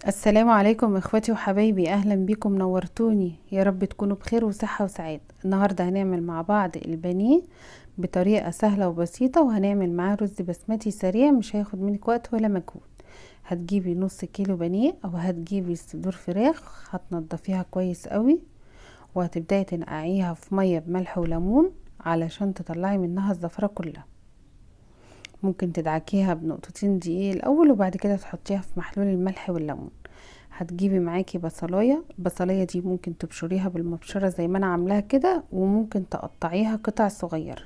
السلام عليكم اخواتي وحبايبي، اهلا بيكم، نورتوني. يا رب تكونوا بخير وصحة وسعادة. النهاردة هنعمل مع بعض البانيه بطريقة سهلة وبسيطة، وهنعمل معاه رز بسمتي سريع مش هياخد منك وقت ولا مجهود. هتجيبي نص كيلو بانيه او هتجيبي صدور فراخ، هتنضفيها كويس قوي وهتبداي تنقعيها في مية بملح وليمون علشان تطلعي منها الزفرة كلها. ممكن تدعكيها بنقطتين دقيق الاول وبعد كده تحطيها في محلول الملح والليمون. هتجيبي معاكي البصلايه دي ممكن تبشريها بالمبشره زي ما انا عاملاها كده، وممكن تقطعيها قطع صغيره.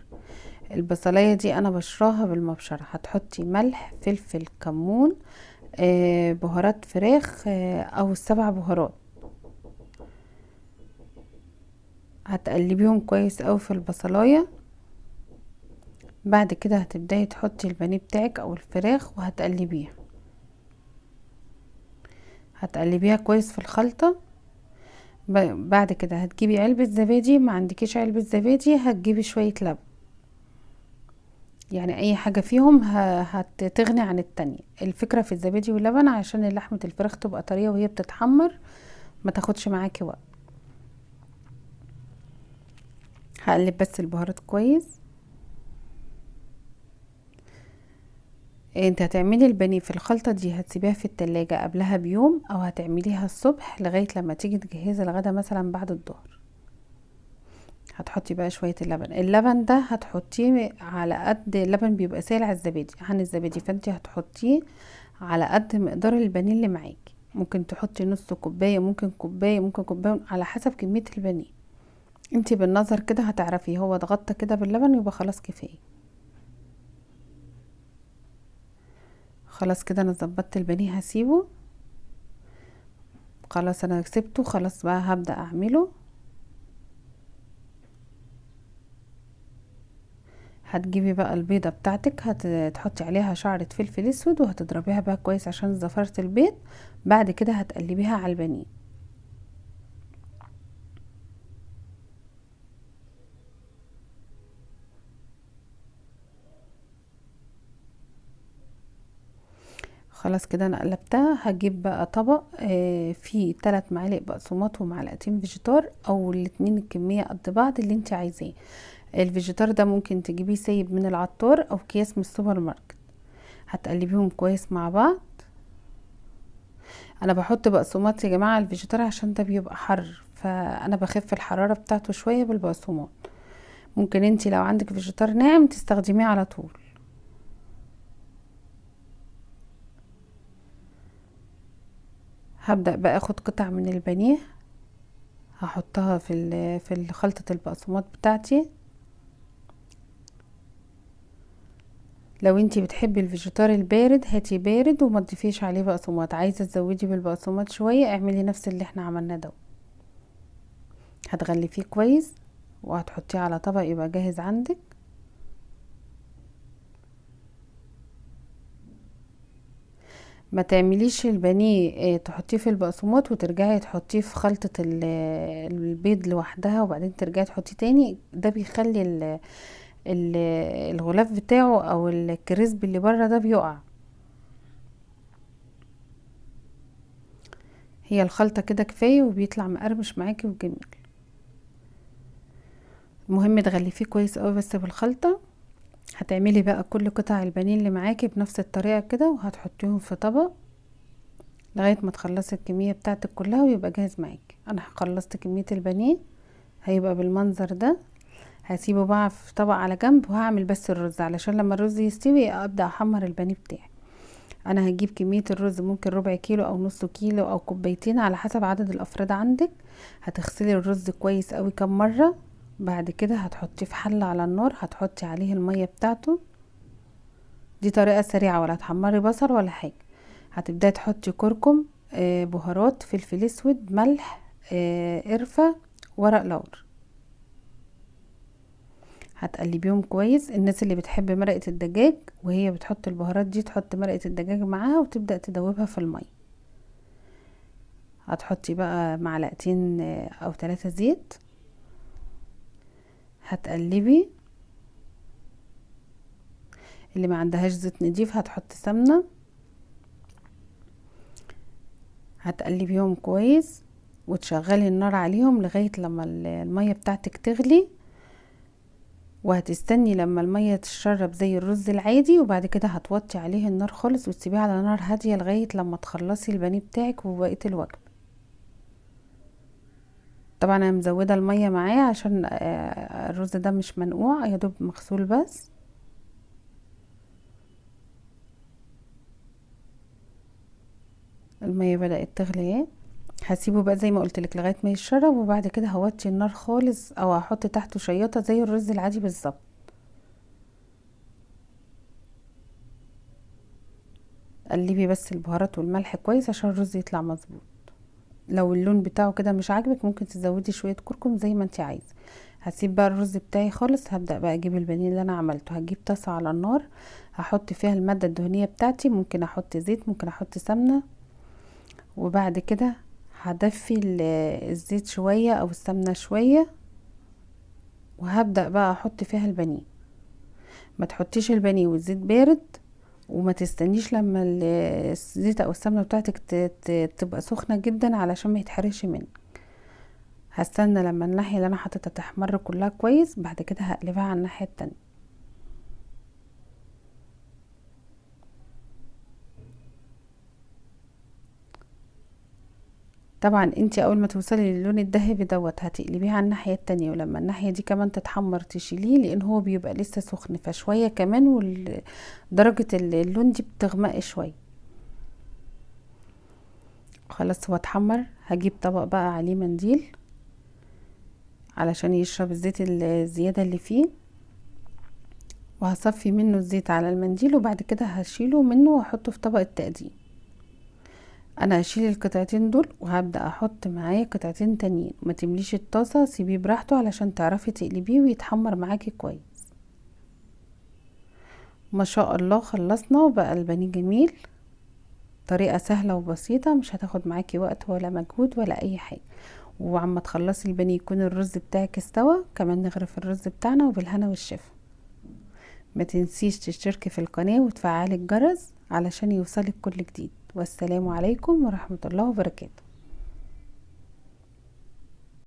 البصلايه دي انا بشراها بالمبشره. هتحطي ملح، فلفل، كمون، بهارات فراخ، او السبع بهارات. هتقلبيهم كويس اوي في البصلايه. بعد كده هتبداي تحطي البانيه بتاعك او الفراخ هتقلبيها كويس في الخلطة. بعد كده هتجيبي علبة زبادي، ما عندكيش علبة زبادي هتجيبي شوية لبن، يعني اي حاجة فيهم هتغني عن التانية. الفكرة في الزبادي واللبن عشان لحمة الفراخ تبقى طرية وهي بتتحمر، ما تاخدش معاكي وقت. هقلب بس البهارات كويس. انت هتعملي البانيه في الخلطة دي هتسيبيها في التلاجة قبلها بيوم، او هتعمليها الصبح لغاية لما تيجي تجهزي الغدا مثلا بعد الظهر. هتحطي بقى شوية اللبن ده هتحطيه على قد اللبن بيبقى سائل على الزبادي عن الزبادي، فانت هتحطيه على قد مقدار البانيه اللي معاكي. ممكن تحطي نص كوباية، ممكن كوباية، ممكن كوباية، على حسب كمية البانيه. انت بالنظر كده هتعرفي هو اتغطى كده باللبن يبقى خلاص كفاية. خلاص كده انا ظبطت البانيه هسيبه. خلاص انا سبته، خلاص بقى هبدأ اعمله. هتجيبي بقى البيضة بتاعتك، هتحطي عليها شعرة فلفل اسود وهتضربيها بقى كويس عشان زفرة البيض. بعد كده هتقلبيها على البانيه. خلاص كده انا قلبتها. هجيب بقى طبق فيه 3 معالق بقسماط ومعلقتين فيجيتار، او الاتنين الكمية قد بعض اللي انت عايزاه. الفيجيتار ده ممكن تجيبيه سايب من العطار او اكياس من السوبر ماركت. هتقلبيهم كويس مع بعض. انا بحط بقسماط يا جماعة على الفيجيتار عشان ده بيبقى حر، فانا بخف الحرارة بتاعته شوية بالبقسماط. ممكن انتي لو عندك فيجيتار ناعم تستخدميه على طول. هبدأ بقى اخد قطع من البانيه، هحطها في خلطة البقسماط بتاعتي. لو انتي بتحبي الفيجيتار البارد هاتي بارد وما تضيفيش عليه بقسماط. عايزة تزودي بالبقسماط شوية اعملي نفس اللي احنا عملناه ده. هتغلفيه كويس وهتحطيه على طبق يبقى جاهز عندك. ما تعمليش البانيه تحطيه في البقسماط وترجعي تحطيه في خلطة البيض لوحدها وبعدين ترجعي تحطيه تاني. ده بيخلي ال الغلاف بتاعه او الكريسب اللي بره ده بيقع. هي الخلطة كده كفاية وبيطلع مقرمش معاكي وجميل. المهم تغلفيه كويس قوي بس بالخلطة. هتعملي بقى كل قطع البانيه اللي معاكي بنفس الطريقة كده وهتحطيهم في طبق لغاية ما تخلصي الكمية بتاعتك كلها ويبقى جاهز معاكي. انا خلصت كمية البانيه هيبقى بالمنظر ده. هسيبه بقى في طبق على جنب وهعمل بس الرز علشان لما الرز يستوي ابدأ احمر البانيه بتاعي. انا هجيب كمية الرز ممكن ربع كيلو او نص كيلو او كوبايتين على حسب عدد الافراد عندك. هتغسلي الرز كويس قوي كم مرة. بعد كده هتحطيه في حلة على النار، هتحطي عليه المية بتاعته. دي طريقة سريعة، ولا تحمري بصل ولا حاجة. هتبداي تحطي كركم، بهارات، فلفل اسود، ملح، قرفة، ورق لورا. هتقلبيهم كويس. الناس اللي بتحب مرقة الدجاج وهي بتحط البهارات دي تحط مرقة الدجاج معاها وتبدأ تدوبها في المية. هتحطي بقى معلقتين او 3 زيت. هتقلبي. اللي ما عندهاش زيت نضيف هتحط سمنة. هتقلبيهم كويس وتشغلي النار عليهم لغاية لما المية بتاعتك تغلي، وهتستني لما المية تشرب زي الرز العادي، وبعد كده هتوطي عليه النار خالص وتسيبيه على نار هادية لغاية لما تخلصي البانيه بتاعك وبقية الوجبة. طبعا انا مزودة المية معاه عشان الرز ده مش منقوع، يا دوب مغسول بس. المية بدأت تغلي اهي، هسيبه بقى زي ما قلت لك لغايه ما يشرب، وبعد كده هوطي النار خالص او هحط تحته شياطه زي الرز العادي بالظبط. قلبي بس البهارات والملح كويس عشان الرز يطلع مظبوط. لو اللون بتاعه كده مش عاجبك ممكن تزودي شويه كركم زي ما انت عايزه. هسيب بقى الرز بتاعي خالص، هبدا بقى اجيب البانيه اللي انا عملته. هجيب طاسه على النار، هحط فيها الماده الدهنيه بتاعتي، ممكن احط زيت ممكن احط سمنه، وبعد كده هدفي الزيت شويه او السمنه شويه، وهبدا بقى احط فيها البانيه. ما تحطيش البانيه والزيت بارد، وما تستنيش لما الزيت او السمنه بتاعتك تبقى سخنه جدا علشان ما يتحرقش منك. هستنى لما الناحيه اللي انا حاططها تحمر كلها كويس، بعد كده هقلبها على الناحيه التانية. طبعا انتي اول ما توصلي للون الذهبي دوت هتقلبيه على الناحيه التانية، ولما الناحيه دي كمان تتحمر تشيليه، لان هو بيبقى لسه سخن فشويه كمان، ودرجه اللون دي بتغمق شويه. خلاص هو اتحمر، هجيب طبق بقى عليه منديل علشان يشرب الزيت الزيادة اللي فيه، وهصفي منه الزيت على المنديل، وبعد كده هشيله منه واحطه في طبق التقديم. انا هشيل القطعتين دول وهبدأ احط معاه قطعتين تانيين. ما تمليش الطاسة، سيبيه براحته علشان تعرفي تقلبيه ويتحمر معاكي كويس. ما شاء الله خلصنا وبقى البانيه جميل. طريقة سهلة وبسيطة، مش هتاخد معاكي وقت ولا مجهود ولا اي حاجة. وعما تخلصي البانيه يكون الرز بتاعك استوى، كمان نغرف الرز بتاعنا وبالهنا والشفا. ما تنسيش تشتركي في القناة وتفعلي الجرس علشان يوصلك كل جديد. والسلام عليكم ورحمة الله وبركاته.